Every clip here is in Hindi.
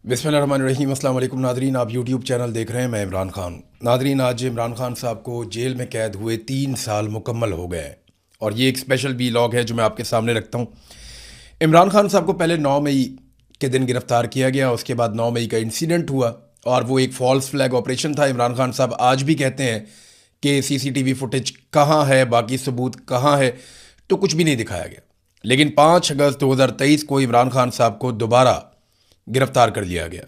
बिस्मिल्लाहिर्रहमानिर्रहीम। अस्सलाम वालेकुम नादरीन, आप यूट्यूब चैनल देख रहे हैं। मैं इमरान खान। नादरीन, आज इमरान खान साहब को जेल में कैद हुए 3 साल मुकम्मल हो गए हैं और ये एक स्पेशल वीलॉग है जो मैं आपके सामने रखता हूँ। इमरान खान साहब को पहले 9 मई के दिन गिरफ़्तार किया गया, उसके बाद 9 मई का इंसिडेंट हुआ और वो एक फॉल्स फ्लैग ऑपरेशन था। इमरान खान साहब आज भी कहते हैं कि CCTV फुटेज कहाँ है, बाकी सबूत कहाँ है, तो कुछ भी नहीं दिखाया गया। लेकिन 5 अगस्त 2023 को इमरान खान साहब को दोबारा गिरफ्तार कर लिया गया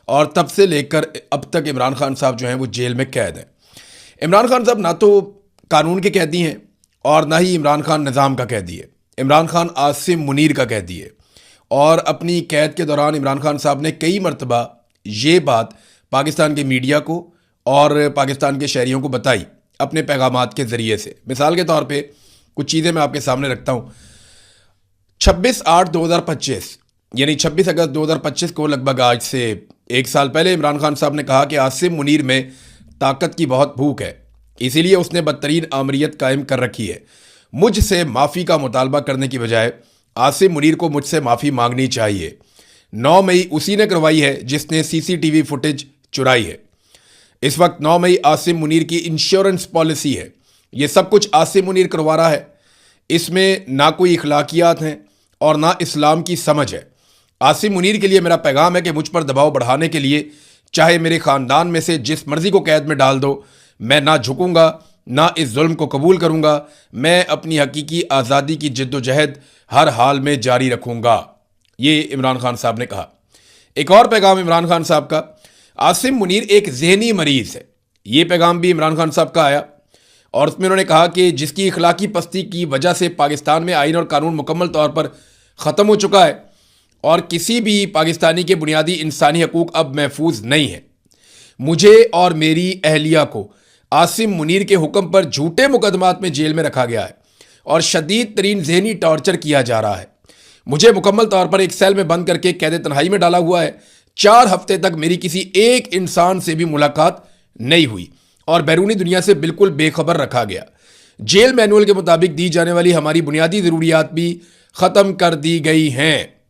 और तब से लेकर अब तक इमरान खान साहब जो हैं वो जेल में कैद हैं। इमरान खान साहब ना तो कानून के कैदी हैं और ना ही इमरान खान निज़ाम का कैदी है। इमरान खान आसिम मुनीर का कैदी है और अपनी कैद के दौरान इमरान खान साहब ने कई मरतबा ये बात पाकिस्तान के मीडिया को और पाकिस्तान के शहरियों को बताई अपने पैगामात के ज़रिए से। मिसाल के तौर पे कुछ चीज़ें मैं आपके सामने रखता हूँ। 26/8/2025 यानी 26 अगस्त 2025 को लगभग आज से 1 साल पहले इमरान खान साहब ने कहा कि आसिम मुनीर में ताकत की बहुत भूख है, इसीलिए उसने बदतरीन आमरीत कायम कर रखी है। मुझसे माफ़ी का मुतालबा करने की बजाय आसिम मुनीर को मुझसे माफ़ी मांगनी चाहिए। 9 मई उसी ने करवाई है जिसने CCTV फुटेज चुराई है। इस वक्त 9 मई आसिम मुनीर की इंश्योरेंस पॉलिसी है। ये सब कुछ आसिम मुनीर करवा रहा है। इसमें ना कोई इखलाकियात हैं और ना इस्लाम की समझ है। आसिम मुनीर के लिए मेरा पैगाम है कि मुझ पर दबाव बढ़ाने के लिए चाहे मेरे ख़ानदान में से जिस मर्ज़ी को कैद में डाल दो, मैं ना झुकूंगा, ना इस जुल्म को कबूल करूंगा। मैं अपनी हकीकी आज़ादी की जद्दोजहद हर हाल में जारी रखूंगा, ये इमरान खान साहब ने कहा। एक और पैगाम इमरान खान साहब का, आसिम मुनीर एक जहनी मरीज़ है। ये पैगाम भी इमरान खान साहब का आया और उसमें उन्होंने कहा कि जिसकी इखलाकी पस्ती की वजह से पाकिस्तान में आइन और कानून मुकम्मल तौर पर ख़त्म हो चुका है और किसी भी पाकिस्तानी के बुनियादी इंसानी हकूक़ अब महफूज नहीं है। मुझे और मेरी अहलिया को आसिम मुनीर के हुक्म पर झूठे मुकदमात में जेल में रखा गया है और शदीद तरीन जहनी टॉर्चर किया जा रहा है। मुझे मुकम्मल तौर पर एक सेल में बंद करके कैद तन्हाई में डाला हुआ है। 4 हफ्ते तक मेरी किसी एक इंसान से भी मुलाकात नहीं हुई और बैरूनी दुनिया से बिल्कुल बेखबर रखा गया। जेल मैनुअल के मुताबिक दी जाने वाली हमारी बुनियादी ज़रूरियात भी ख़त्म कर दी गई हैं।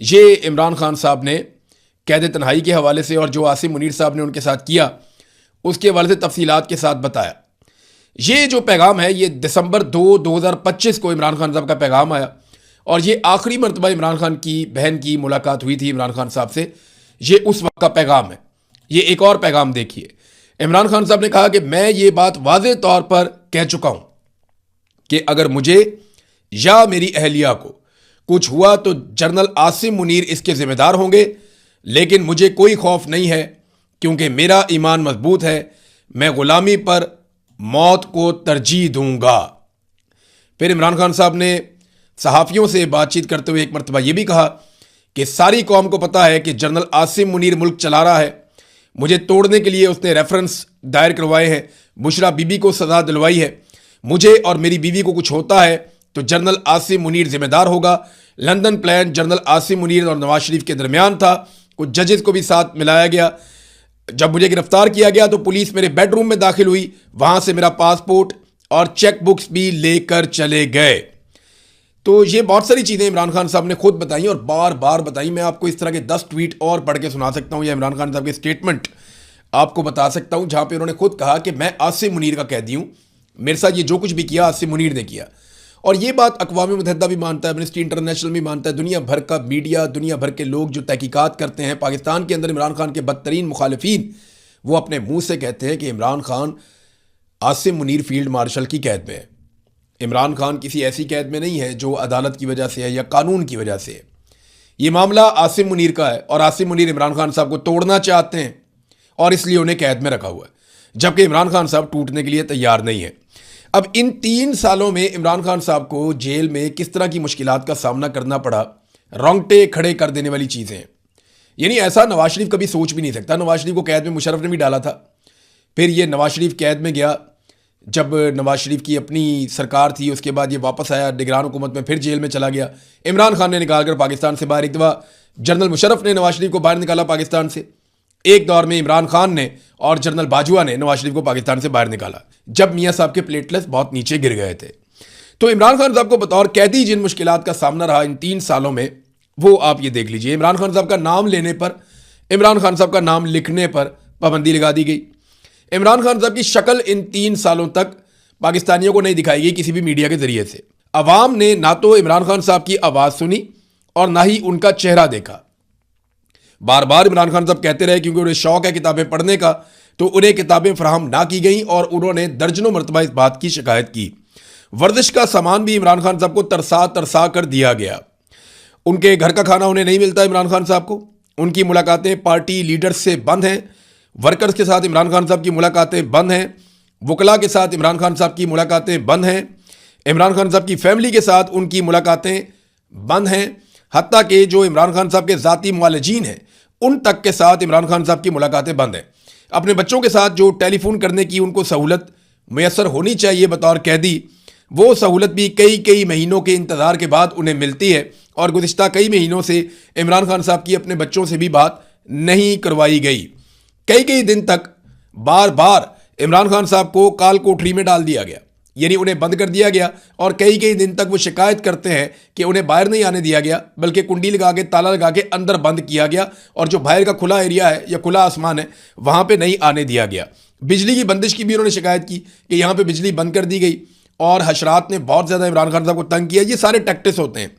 ये इमरान खान साहब ने कैद तन्हाई के हवाले से और जो आसिम मुनीर साहब ने उनके साथ किया उसके हवाले से तफसीलात के साथ बताया। ये जो पैगाम है ये दिसंबर 2, 2025 को इमरान खान साहब का पैगाम आया और ये आखिरी मरतबा इमरान खान की बहन की मुलाकात हुई थी इमरान खान साहब से। ये उस वक्त का पैगाम है। ये एक और पैगाम देखिए। इमरान खान साहब ने कहा कि मैं ये बात वाज़े तौर पर कह चुका हूं कि अगर मुझे या मेरी अहलिया को कुछ हुआ तो जनरल आसिम मुनीर इसके जिम्मेदार होंगे, लेकिन मुझे कोई खौफ नहीं है क्योंकि मेरा ईमान मजबूत है। मैं गुलामी पर मौत को तरजीह दूंगा। फिर इमरान खान साहब ने सहाफ़ियों से बातचीत करते हुए एक मरतबा यह भी कहा कि सारी कौम को पता है कि जनरल आसिम मुनीर मुल्क चला रहा है। मुझे तोड़ने के लिए उसने रेफरेंस दायर करवाए हैं, बुशरा बीबी को सज़ा दिलवाई है। मुझे और मेरी बीवी को कुछ होता है तो जनरल आसिम मुनीर जिम्मेदार होगा। London plan general Asim Munir और नवाज शरीफ के दरमियान था। कुछ जजेस को भी साथ मिलाया गया। जब मुझे गिरफ्तार किया गया तो पुलिस मेरे बेडरूम में दाखिल हुई, वहां से मेरा पासपोर्ट और चेक बुक्स भी लेकर चले गए। तो ये बहुत सारी चीज़ें इमरान खान साहब ने खुद बताई और बार बार बताई। मैं आपको इस तरह के 10 ट्वीट और पढ़ के सुना सकता हूँ या इमरान खान साहब के स्टेटमेंट आपको बता सकता हूँ जहाँ पे उन्होंने खुद कहा कि मैं आसिम मुनीर का कैदी हूँ, मेरे साथ ये जो कुछ भी किया आसिम मुनीर ने किया। और ये बात अक़वाम मुत्तहिदा भी मानता है, एमनेस्टी इंटरनेशनल भी मानता है, दुनिया भर का मीडिया, दुनिया भर के लोग जो तहकीकात करते हैं पाकिस्तान के अंदर इमरान खान के बदतरीन मुखालिफिन, वो अपने मुंह से कहते हैं कि इमरान खान आसिम मुनीर फील्ड मार्शल की कैद में है। इमरान खान किसी ऐसी कैद में नहीं है जो अदालत की वजह से है या कानून की वजह से है। ये मामला आसिम मुनीर का है और आसिम मुनीर इमरान खान साहब को तोड़ना चाहते हैं और इसलिए उन्हें कैद में रखा हुआ है, जबकि इमरान खान साहब टूटने के लिए तैयार नहीं है। अब इन 3 सालों में इमरान खान साहब को जेल में किस तरह की मुश्किलात का सामना करना पड़ा, रोंगटे खड़े कर देने वाली चीज़ें हैं। यानी ऐसा नवाज शरीफ कभी सोच भी नहीं सकता। नवाज शरीफ को कैद में मुशर्रफ ने भी डाला था, फिर ये नवाज शरीफ कैद में गया जब नवाज शरीफ की अपनी सरकार थी, उसके बाद ये वापस आया निगरान हुकूमत में, फिर जेल में चला गया। इमरान खान ने निकाल कर पाकिस्तान से बाहर, एक दफ़ा जनरल मुशर्रफ ने नवाज शरीफ को बाहर निकाला पाकिस्तान से। एक दौर में इमरान खान ने और जनरल बाजवा ने नवाज शरीफ को पाकिस्तान से बाहर निकाला जब मियाँ साहब के प्लेटलेट्स बहुत नीचे गिर गए थे। तो इमरान खान साहब को बतौर कैदी जिन मुश्किलात का सामना रहा इन 3 सालों में, वो आप ये देख लीजिए। इमरान खान साहब का नाम लेने पर इमरान खान साहब का नाम लिखने पर पाबंदी लगा दी गई। इमरान खान साहब की शक्ल इन 3 सालों तक पाकिस्तानियों को नहीं दिखाई गई किसी भी मीडिया के जरिए से। अवाम ने ना तो इमरान खान साहब की आवाज़ सुनी और ना ही उनका चेहरा देखा। बार बार इमरान खान साहब कहते रहे क्योंकि उन्हें शौक है किताबें पढ़ने का, तो उन्हें किताबें फराहम ना की गई और उन्होंने दर्जनों मरतबा इस बात की शिकायत की। वर्जिश का सामान भी इमरान खान साहब को तरसा तरसा कर दिया गया। उनके घर का खाना उन्हें नहीं मिलता इमरान खान साहब को। उनकी मुलाकातें पार्टी लीडर्स से बंद हैं। वर्कर्स के साथ इमरान खान साहब की मुलाकातें बंद हैं। वकला के साथ इमरान खान साहब की मुलाकातें बंद हैं। इमरान खान साहब की फैमिली के साथ उनकी मुलाकातें बंद हैं। हत्ता कि जो इमरान खान साहब के ज़ाती मुआलजीन हैं उन तक के साथ इमरान खान साहब की मुलाकातें बंद हैं। अपने बच्चों के साथ जो टेलीफोन करने की उनको सहूलत मैसर होनी चाहिए बतौर कैदी, वो सहूलत भी कई कई महीनों के इंतज़ार के बाद उन्हें मिलती है और गुज़िश्ता कई महीनों से इमरान खान साहब की अपने बच्चों से भी बात नहीं करवाई गई। कई कई दिन तक बार बार इमरान खान साहब को काल कोठरी में डाल दिया गया, यानी उन्हें बंद कर दिया गया और कई कई दिन तक वो शिकायत करते हैं कि उन्हें बाहर नहीं आने दिया गया, बल्कि कुंडी लगा के ताला लगा के अंदर बंद किया गया और जो बाहर का खुला एरिया है या खुला आसमान है वहाँ पे नहीं आने दिया गया। बिजली की बंदिश की भी उन्होंने शिकायत की कि यहाँ पे बिजली बंद कर दी गई और हशरात ने बहुत ज़्यादा इमरान खान साहब को तंग किया। ये सारे टैक्टिस होते हैं।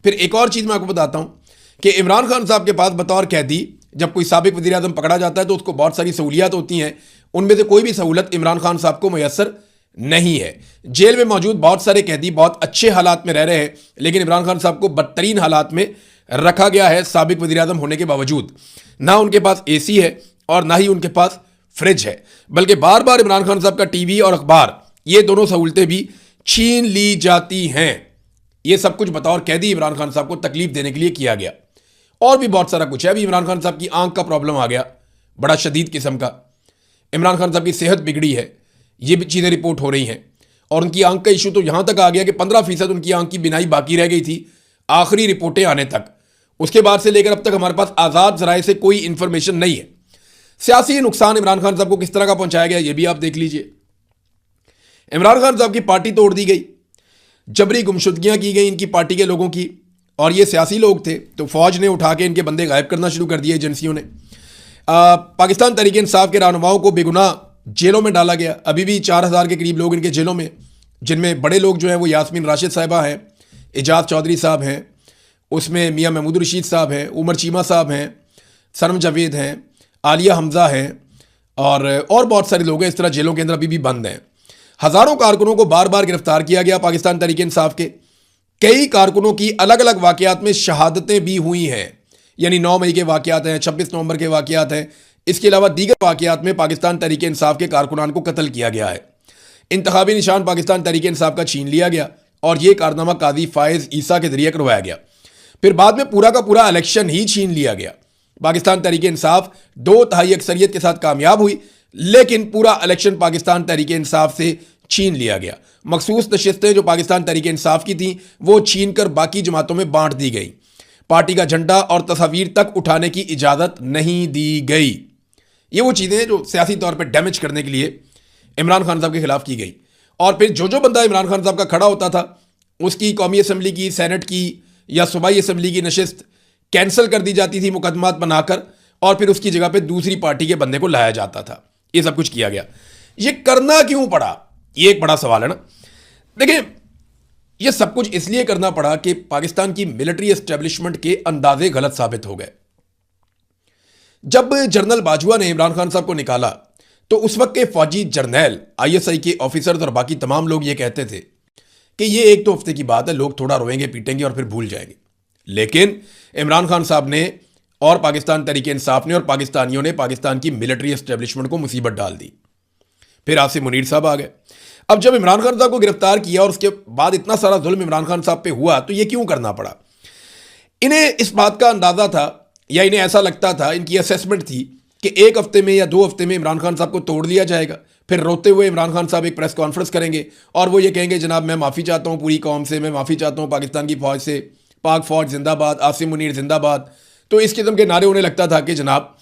फिर एक और चीज़ मैं आपको बताता हूँ कि इमरान खान साहब के पास बतौर कैदी जब कोई साबिक वज़ीर आज़म पकड़ा जाता है तो उसको बहुत सारी सहूलियात होती हैं। उनमें से कोई भी सहूलत इमरान खान साहब को मैसर नहीं है। जेल में मौजूद बहुत सारे कैदी बहुत अच्छे हालात में रह रहे हैं, लेकिन इमरान खान साहब को बदतरीन हालात में रखा गया है साबिक वज़ीर आज़म होने के बावजूद। ना उनके पास AC है और ना ही उनके पास फ्रिज है, बल्कि बार बार इमरान खान साहब का TV और अखबार ये दोनों सहूलतें भी छीन ली जाती हैं। ये सब कुछ बतौर कैदी इमरान खान साहब को तकलीफ देने के लिए किया गया। और भी बहुत सारा कुछ है। अभी इमरान खान साहब की आंख का प्रॉब्लम आ गया, बड़ा शदीद किस्म का। इमरान खान साहब की सेहत बिगड़ी है, ये भी चीज़ें रिपोर्ट हो रही हैं। और उनकी आंख का इशू तो यहाँ तक आ गया कि 15% उनकी आंख की बिनाई बाकी रह गई थी आखिरी रिपोर्टें आने तक। उसके बाद से लेकर अब तक हमारे पास आज़ाद ज़राए से कोई इंफॉर्मेशन नहीं है। सियासी नुकसान इमरान खान साहब को किस तरह का पहुंचाया गया ये भी आप देख लीजिए। इमरान खान साहब की पार्टी तोड़ दी गई, जबरी गुमशुदगियां की गई इनकी पार्टी के लोगों की, और ये सियासी लोग थे तो फौज ने उठा के इनके बंदे गायब करना शुरू कर दिए एजेंसियों ने। पाकिस्तान तहरीक इंसाफ के रहनुमाओं को बेगुनाह जेलों में डाला गया। अभी भी 4000 के करीब लोग इनके जेलों में, जिनमें बड़े लोग जो हैं वो यास्मीन राशिद साहिबा हैं, एजाज चौधरी साहब हैं, उसमें मियाँ महमूद रशीद साहब हैं, उमर चीमा साहब हैं, सनम जावेद हैं, आलिया हमजा हैं और बहुत सारे लोग हैं इस तरह जेलों के अंदर अभी भी बंद हैं। हज़ारों कारकुनों को बार बार गिरफ्तार किया गया पाकिस्तान तहरीक इंसाफ के। कई कारकुनों की अलग अलग वाक़यात में शहादतें भी हुई हैं, यानी 9 मई के वाक़यात हैं, 26 नवंबर के वाक़यात हैं। इसके अलावा दीगर वाक़यात में पाकिस्तान तहरीक इंसाफ के कारकुनान को कत्ल किया गया है। इंतखाबी निशान पाकिस्तान तहरीक इंसाफ का छीन लिया गया और यह कारनामा काजी फायज़ ईसा के जरिए करवाया गया। फिर बाद में पूरा का पूरा इलेक्शन ही छीन लिया गया। पाकिस्तान तहरीक इंसाफ 2/3 अक्सरियत के साथ कामयाब हुई, लेकिन पूरा इलेक्शन पाकिस्तान तहरीक इंसाफ से छीन लिया गया। मखसूस नशिस्तें जो पाकिस्तान तहरीक इंसाफ की थीं वो छीन कर बाकी जमातों में बांट दी गई। पार्टी का झंडा और तस्वीर तक उठाने की इजाज़त नहीं दी गई। ये वो चीज़ें हैं जो सियासी तौर पर डैमेज करने के लिए इमरान खान साहब के खिलाफ की गई। और फिर जो बंदा इमरान खान साहब का खड़ा होता था उसकी कौमी असम्बली की, सेनेट की या सूबाई असम्बली की नशिस्त कैंसिल कर दी जाती थी मुकदमात बनाकर, और फिर उसकी जगह पे दूसरी पार्टी के बंदे को लाया जाता था। ये सब कुछ किया गया। ये करना क्यों पड़ा, ये एक बड़ा सवाल है ना। देखिए, ये सब कुछ इसलिए करना पड़ा कि पाकिस्तान की मिलिट्री एस्टेब्लिशमेंट के अंदाजे गलत साबित हो गए। जब जनरल बाजवा ने इमरान खान साहब को निकाला तो उस वक्त के फौजी जर्नैल, ISI के ऑफिसर्स और बाकी तमाम लोग ये कहते थे कि ये 1-2 हफ्ते की बात है, लोग थोड़ा रोएंगे पीटेंगे और फिर भूल जाएंगे। लेकिन इमरान खान साहब ने और पाकिस्तान तहरीक इंसाफ ने और पाकिस्तानियों ने पाकिस्तान की मिलिट्री एस्टेब्लिशमेंट को मुसीबत डाल दी। फिर आसिम मुनीर साहब आ गए। अब जब इमरान खान साहब को गिरफ्तार किया और उसके बाद इतना सारा जुल्म इमरान खान साहब पे हुआ तो ये क्यों करना पड़ा? इन्हें इस बात का अंदाजा था या इन्हें ऐसा लगता था, इनकी असेसमेंट थी कि 1 हफ्ते में या 2 हफ्ते में इमरान खान साहब को तोड़ लिया जाएगा। फिर रोते हुए इमरान खान साहब एक प्रेस कॉन्फ्रेंस करेंगे और वो ये कहेंगे, जनाब मैं माफ़ी चाहता हूँ पूरी कौम से, मैं माफ़ी चाहता हूँ पाकिस्तान की फ़ौज से, पाक फ़ौज जिंदाबाद, आसिम मुनीर जिंदाबाद। तो इस किस्म के नारे उन्हें लगता था कि जनाब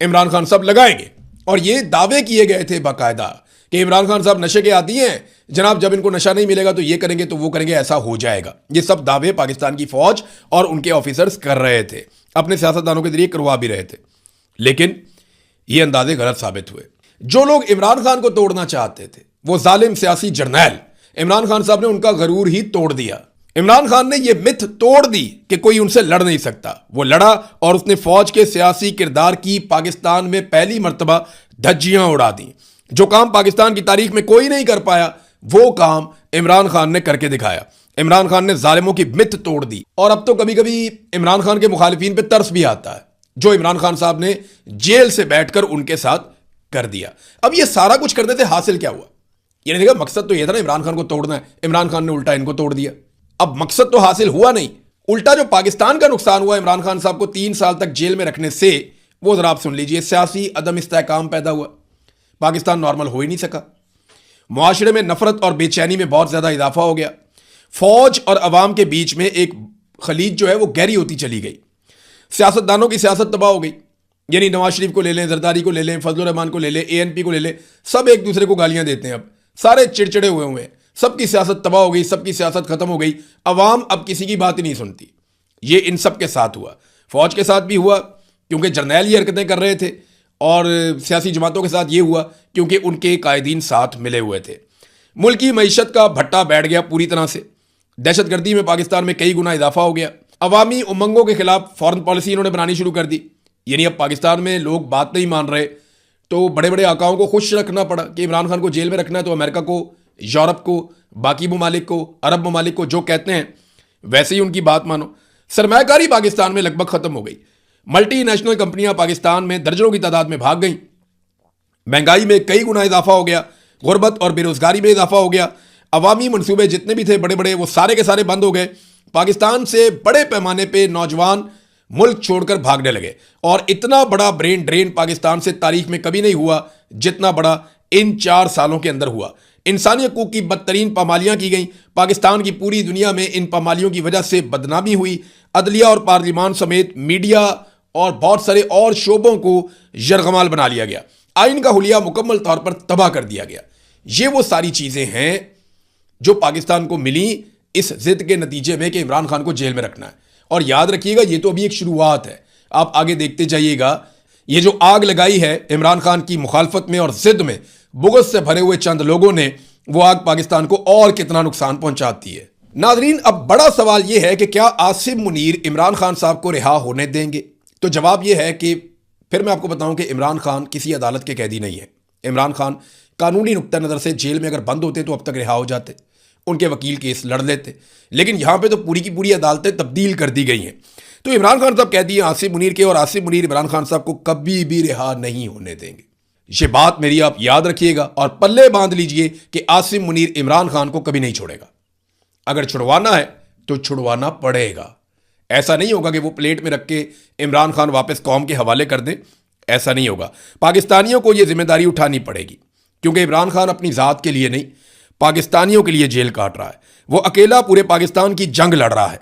इमरान खान साहब लगाएंगे। और ये दावे किए गए थे बाकायदा कि इमरान खान साहब नशे के आदी हैं, जनाब जब इनको नशा नहीं मिलेगा तो ये करेंगे तो वो करेंगे, ऐसा हो जाएगा। ये सब दावे पाकिस्तान की फ़ौज और उनके ऑफिसर्स कर रहे थे, अपने सियासतदानों के जरिए करवा भी रहे थे। लेकिन ये अंदाजे गलत साबित हुए। जो लोग इमरान खान को तोड़ना चाहते थे, वो जालिम सियासी जर्नैल इमरान खान साहब ने उनका गरूर ही तोड़ दिया। इमरान खान ने यह मिथ तोड़ दी कि कोई उनसे लड़ नहीं सकता। वो लड़ा और उसने फौज के सियासी किरदार की पाकिस्तान में पहली मर्तबा धज्जियां उड़ा दी। जो काम पाकिस्तान की तारीख में कोई नहीं कर पाया, वो काम इमरान खान ने करके दिखाया। इमरान खान ने जालिमों की मिथ तोड़ दी। और अब तो कभी कभी इमरान खान के मुखालिफिन पे तरस भी आता है, जो इमरान खान साहब ने जेल से बैठकर उनके साथ कर दिया। अब ये सारा कुछ करने से हासिल क्या हुआ? यानी देखा, मकसद तो यह था ना, इमरान खान को तोड़ना है। इमरान खान ने उल्टा इनको तोड़ दिया। अब मकसद तो हासिल हुआ नहीं, उल्टा जो पाकिस्तान का नुकसान हुआ इमरान खान साहब को 3 साल तक जेल में रखने से, वो जरा आप सुन लीजिए। सियासी अदम इस्तेहकाम पैदा हुआ, पाकिस्तान नॉर्मल हो ही नहीं सका। मुआशरे में नफरत और बेचैनी में बहुत ज्यादा इजाफा हो गया। फौज और अवाम के बीच में एक खलीज जो है वो गहरी होती चली गई। सियासतदानों की सियासत तबाह हो गई। यानी नवाज शरीफ को ले लें, जरदारी को ले लें, फजलुर रहमान को ले लें, एएनपी को ले लें, सब एक दूसरे को गालियां देते हैं। अब सारे चिड़चिड़े हुए हैं, सबकी सियासत तबाह हो गई, सबकी सियासत खत्म हो गई। अवाम अब किसी की बात ही नहीं सुनती। ये इन सब के साथ हुआ, फौज के साथ भी हुआ क्योंकि जर्नैल ये हरकतें कर रहे थे, और सियासी जमातों के साथ ये हुआ क्योंकि उनके कायदीन साथ मिले हुए थे। मुल्क की मईशत का भट्टा बैठ गया पूरी तरह से। दहशतगर्दी में पाकिस्तान में कई गुना इजाफा हो गया। अवामी उमंगों के खिलाफ फॉरेन पॉलिसी इन्होंने बनानी शुरू कर दी। यानी अब पाकिस्तान में लोग बात नहीं मान रहे, तो बड़े बड़े आकाओं को खुश रखना पड़ा कि इमरान खान को जेल में रखना है, तो अमेरिका को, यूरोप को, बाकी ममालिक को, अरब ममालिक को जो कहते हैं वैसे ही उनकी बात मानो। सरमायाकारी पाकिस्तान में लगभग खत्म हो गई। मल्टीनेशनल कंपनियां पाकिस्तान में दर्जनों की तादाद में भाग गई। महंगाई में कई गुना इजाफा हो गया। गुर्बत और बेरोजगारी में इजाफा हो गया। अवामी मंसूबे जितने भी थे बड़े बड़े, वो सारे के सारे बंद हो गए। पाकिस्तान से बड़े पैमाने पे नौजवान मुल्क छोड़कर भागने लगे। और इतना बड़ा ब्रेन ड्रेन पाकिस्तान से तारीख में कभी नहीं हुआ जितना बड़ा इन 4 सालों के अंदर हुआ। इंसानी हकूक की बदतरीन पामालियां की गई। पाकिस्तान की पूरी दुनिया में इन पामालियों की वजह से बदनामी हुई। अदलिया और पार्लियामान समेत मीडिया और बहुत सारे और शोबों को यरगमाल बना लिया गया। आइन का हुलिया मुकम्मल तौर पर तबाह कर दिया गया। ये वो सारी चीजें हैं जो पाकिस्तान को मिली इस जिद के नतीजे में कि इमरान खान को जेल में रखना है। और याद रखिएगा, ये तो अभी एक शुरुआत है, आप आगे देखते जाइएगा। ये जो आग लगाई है इमरान खान की मुखालफत में और जिद में बुग़्ज़ से भरे हुए चंद लोगों ने, वो आग पाकिस्तान को और कितना नुकसान पहुंचाती है। नाज़रीन, अब बड़ा सवाल यह है कि क्या आसिम मुनीर इमरान खान साहब को रिहा होने देंगे? तो जवाब यह है कि फिर मैं आपको बताऊं कि इमरान खान किसी अदालत के कैदी नहीं है। इमरान खान कानूनी नुक्ता नज़र से जेल में अगर बंद होते तो अब तक रिहा हो जाते, उनके वकील केस लड़ लेते। लेकिन यहां पे तो पूरी की पूरी अदालतें तब्दील कर दी गई हैं। तो इमरान खान साहब कैदी हैं आसिम मुनीर के, और आसिम मुनीर इमरान खान साहब को कभी भी रिहा नहीं होने देंगे। ये बात मेरी आप याद रखिएगा और पल्ले बांध लीजिए कि आसिम मुनीर इमरान खान को कभी नहीं छोड़ेगा। अगर छुड़वाना है तो छुड़वाना पड़ेगा। ऐसा नहीं होगा कि वो प्लेट में रख के इमरान खान वापस कौम के हवाले कर दे, ऐसा नहीं होगा। पाकिस्तानियों को ये जिम्मेदारी उठानी पड़ेगी, क्योंकि इमरान खान अपनी ज़ात के लिए नहीं, पाकिस्तानियों के लिए जेल काट रहा है। वो अकेला पूरे पाकिस्तान की जंग लड़ रहा है,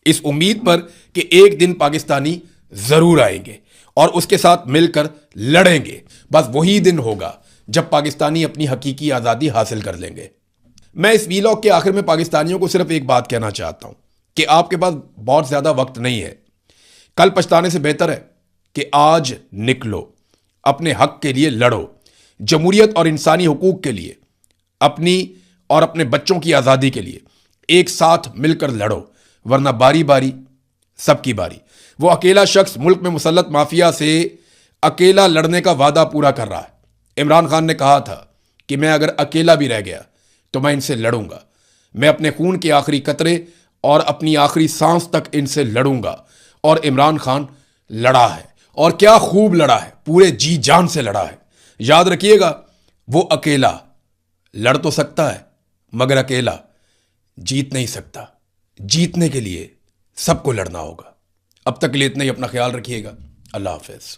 इस उम्मीद पर कि एक दिन पाकिस्तानी ज़रूर आएंगे और उसके साथ मिलकर लड़ेंगे। बस वही दिन होगा जब पाकिस्तानी अपनी हकीकी आज़ादी हासिल कर लेंगे। मैं इस वीलॉग के आखिर में पाकिस्तानियों को सिर्फ एक बात कहना चाहता हूं कि आपके पास बहुत ज़्यादा वक्त नहीं है। कल पछताने से बेहतर है कि आज निकलो, अपने हक के लिए लड़ो, जमहूरियत और इंसानी हुकूक के लिए, अपनी और अपने बच्चों की आज़ादी के लिए एक साथ मिलकर लड़ो, वरना बारी बारी सबकी बारी। वो अकेला शख्स मुल्क में मुसल्लत माफिया से अकेला लड़ने का वादा पूरा कर रहा है। इमरान खान ने कहा था कि मैं अगर अकेला भी रह गया तो मैं इनसे लड़ूंगा, मैं अपने खून के आखिरी कतरे और अपनी आखिरी सांस तक इनसे लड़ूंगा। और इमरान खान लड़ा है, और क्या खूब लड़ा है, पूरे जी जान से लड़ा है। याद रखिएगा, वो अकेला लड़ तो सकता है मगर अकेला जीत नहीं सकता। जीतने के लिए सबको लड़ना होगा। अब तक के लिए इतना ही। अपना ख्याल रखिएगा। अल्लाह हाफिज।